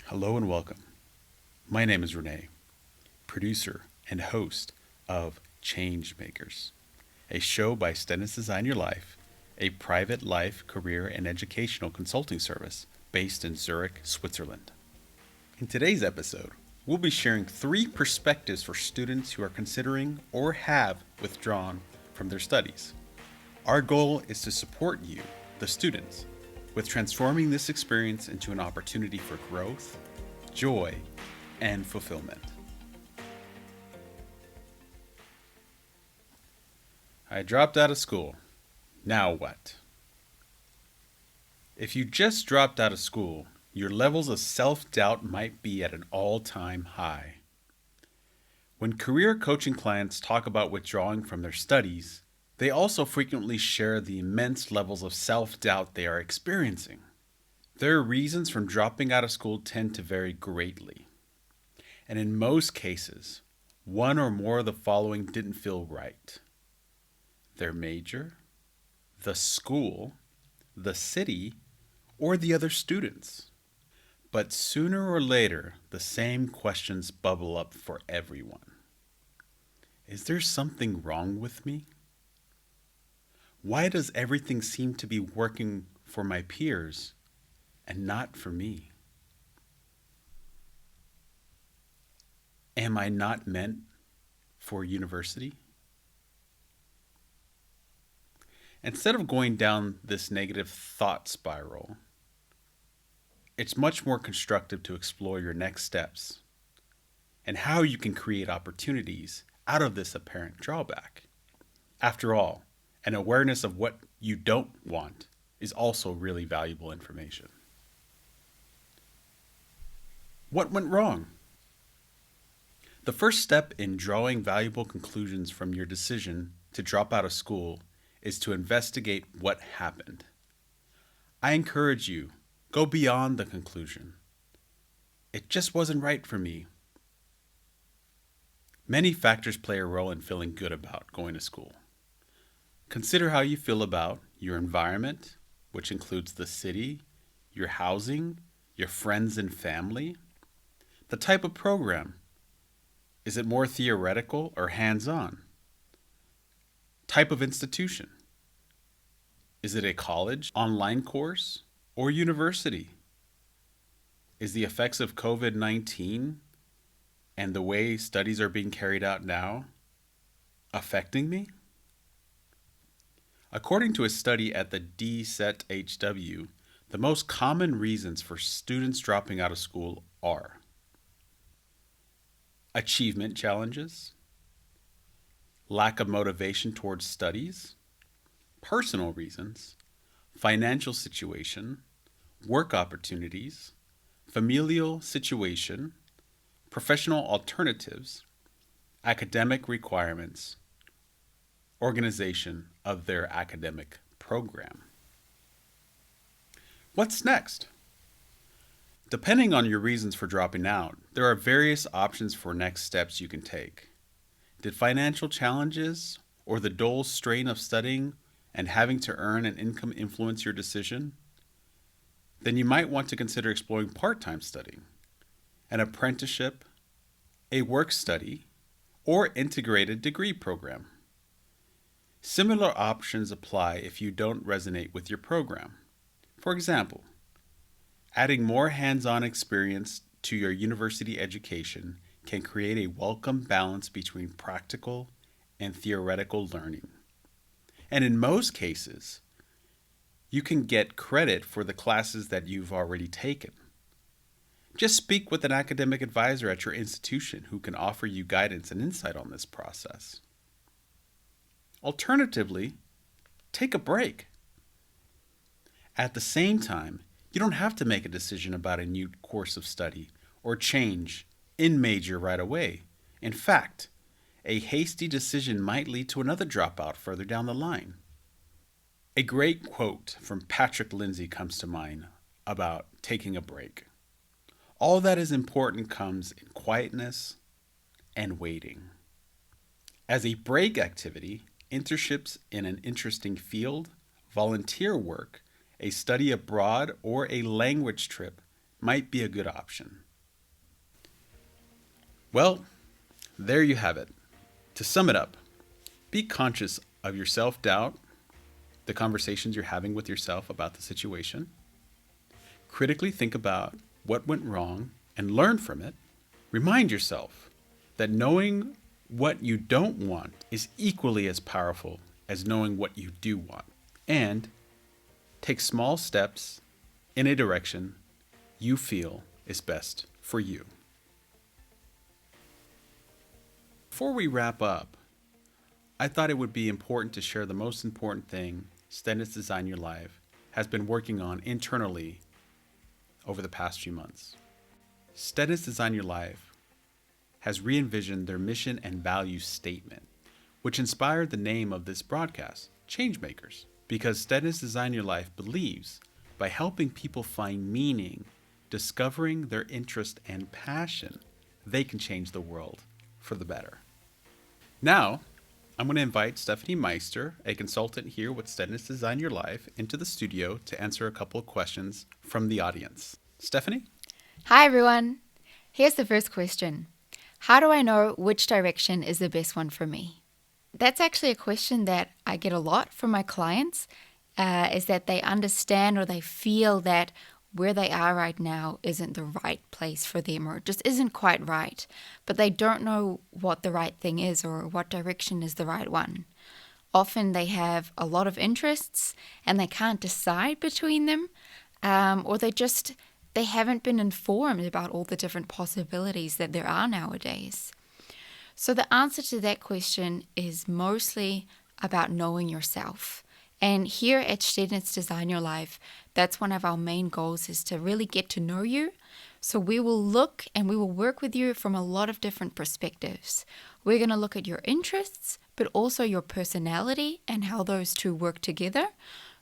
Hello and welcome. My name is Rene, producer and host of Changemakers, a show by stedtnitz Design Your Life, a private life, career, and educational consulting service based in Zurich, Switzerland. In today's episode, we'll be sharing 3 perspectives for students who are considering or have withdrawn from their studies. Our goal is to support you, the students, with transforming this experience into an opportunity for growth, joy, and fulfillment. I dropped out of school. Now what? If you just dropped out of school, your levels of self-doubt might be at an all-time high. When career coaching clients talk about withdrawing from their studies, they also frequently share the immense levels of self-doubt they are experiencing. Their reasons for dropping out of school tend to vary greatly. And in most cases, one or more of the following didn't feel right: their major, the school, the city, or the other students. But sooner or later, the same questions bubble up for everyone. Is there something wrong with me? Why does everything seem to be working for my peers and not for me? Am I not meant for university? Instead of going down this negative thought spiral, it's much more constructive to explore your next steps and how you can create opportunities out of this apparent drawback. After all, an awareness of what you don't want is also really valuable information. What went wrong? The first step in drawing valuable conclusions from your decision to drop out of school is to investigate what happened. I encourage you, go beyond the conclusion. It just wasn't right for me. Many factors play a role in feeling good about going to school. Consider how you feel about your environment, which includes the city, your housing, your friends and family, the type of program. Is it more theoretical or hands-on? Type of institution. Is it a college, online course, or university? Is the effects of COVID-19 and the way studies are being carried out now affecting me? According to a study at the DCET-HW, the most common reasons for students dropping out of school are achievement challenges, lack of motivation towards studies, personal reasons, financial situation, work opportunities, familial situation, professional alternatives, academic requirements, organization of their academic program. What's next? Depending on your reasons for dropping out, there are various options for next steps you can take. Did financial challenges or the dull strain of studying and having to earn an income influence your decision? Then you might want to consider exploring part-time studying, an apprenticeship, a work study, or integrated degree program. Similar options apply if you don't resonate with your program. For example, adding more hands-on experience to your university education can create a welcome balance between practical and theoretical learning. And in most cases, you can get credit for the classes that you've already taken. Just speak with an academic advisor at your institution who can offer you guidance and insight on this process. Alternatively, take a break. At the same time, you don't have to make a decision about a new course of study or change in major right away. In fact, a hasty decision might lead to another dropout further down the line. A great quote from Patrick Lindsay comes to mind about taking a break. All that is important comes in quietness and waiting. As a break activity, internships in an interesting field, volunteer work, a study abroad, or a language trip might be a good option. Well, there you have it. To sum it up, be conscious of your self-doubt, the conversations you're having with yourself about the situation. Critically think about what went wrong and learn from it. Remind yourself that knowing what you don't want is equally as powerful as knowing what you do want. And take small steps in a direction you feel is best for you. Before we wrap up, I thought it would be important to share the most important thing stedtnitz Design Your Life has been working on internally over the past few months. stedtnitz Design Your Life has re-envisioned their mission and value statement, which inspired the name of this broadcast, Changemakers, because stedtnitz Design Your Life believes by helping people find meaning, discovering their interest and passion, they can change the world for the better. Now, I'm going to invite Stephanie Meister, a consultant here with stedtnitz Design Your Life, into the studio to answer a couple of questions from the audience. Stephanie? Hi everyone. Here's the first question. How do I know which direction is the best one for me? That's actually a question that I get a lot from my clients, is that they understand or they feel that where they are right now isn't the right place for them, or it just isn't quite right, but they don't know what the right thing is or what direction is the right one. Often they have a lot of interests and they can't decide between them, or they haven't been informed about all the different possibilities that there are nowadays. So the answer to that question is mostly about knowing yourself. And here at stedtnitz Design Your Life, that's one of our main goals, is to really get to know you. So we will look and we will work with you from a lot of different perspectives. We're going to look at your interests, but also your personality and how those two work together.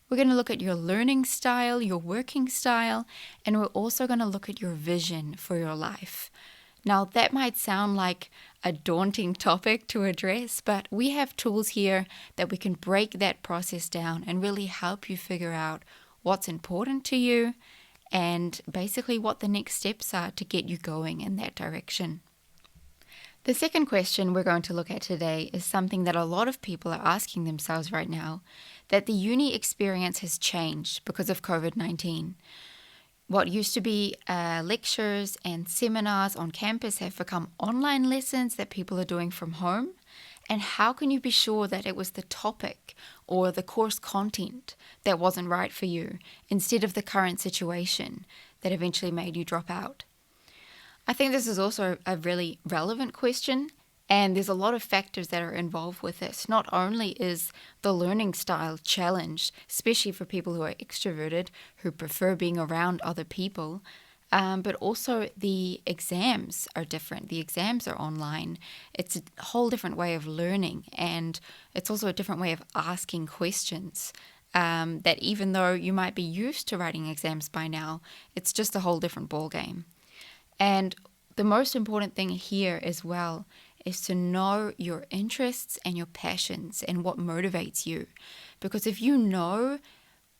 We're going to look at your learning style, your working style, and we're also going to look at your vision for your life. Now, that might sound like a daunting topic to address, but we have tools here that we can break that process down and really help you figure out what's important to you and basically what the next steps are to get you going in that direction. The second question we're going to look at today is something that a lot of people are asking themselves right now, that the uni experience has changed because of COVID-19. What used to be lectures and seminars on campus have become online lessons that people are doing from home. And how can you be sure that it was the topic or the course content that wasn't right for you instead of the current situation that eventually made you drop out? I think this is also a really relevant question, and there's a lot of factors that are involved with this. Not only is the learning style challenged, especially for people who are extroverted, who prefer being around other people, but also the exams are different. The exams are online. It's a whole different way of learning, and it's also a different way of asking questions. That even though you might be used to writing exams by now, it's just a whole different ballgame. And the most important thing here as well is to know your interests and your passions and what motivates you. Because if you know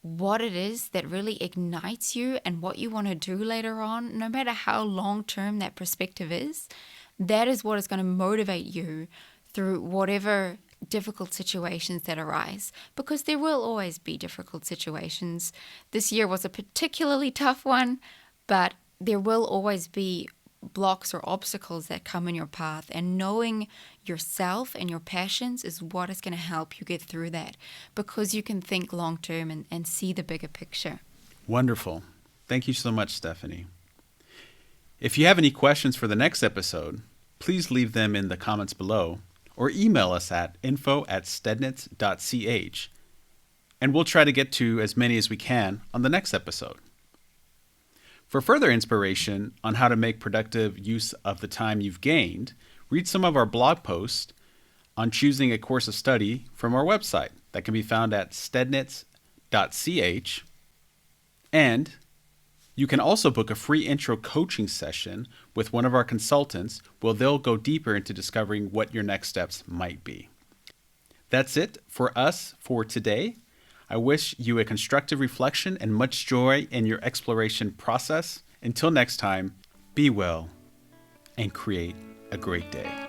what it is that really ignites you and what you want to do later on, no matter how long-term that perspective is, that is what is going to motivate you through whatever difficult situations that arise. Because there will always be difficult situations. This year was a particularly tough one, but there will always be blocks or obstacles that come in your path, and knowing yourself and your passions is what is going to help you get through that, because you can think long term and see the bigger picture. Wonderful. Thank you so much, Stephanie. If you have any questions for the next episode, please leave them in the comments below or email us at info@stedtnitz.ch, and we'll try to get to as many as we can on the next episode. For further inspiration on how to make productive use of the time you've gained, read some of our blog posts on choosing a course of study from our website that can be found at stedtnitz.ch. And you can also book a free intro coaching session with one of our consultants where they'll go deeper into discovering what your next steps might be. That's it for us for today. I wish you a constructive reflection and much joy in your exploration process, Until next time, be well and create a great day.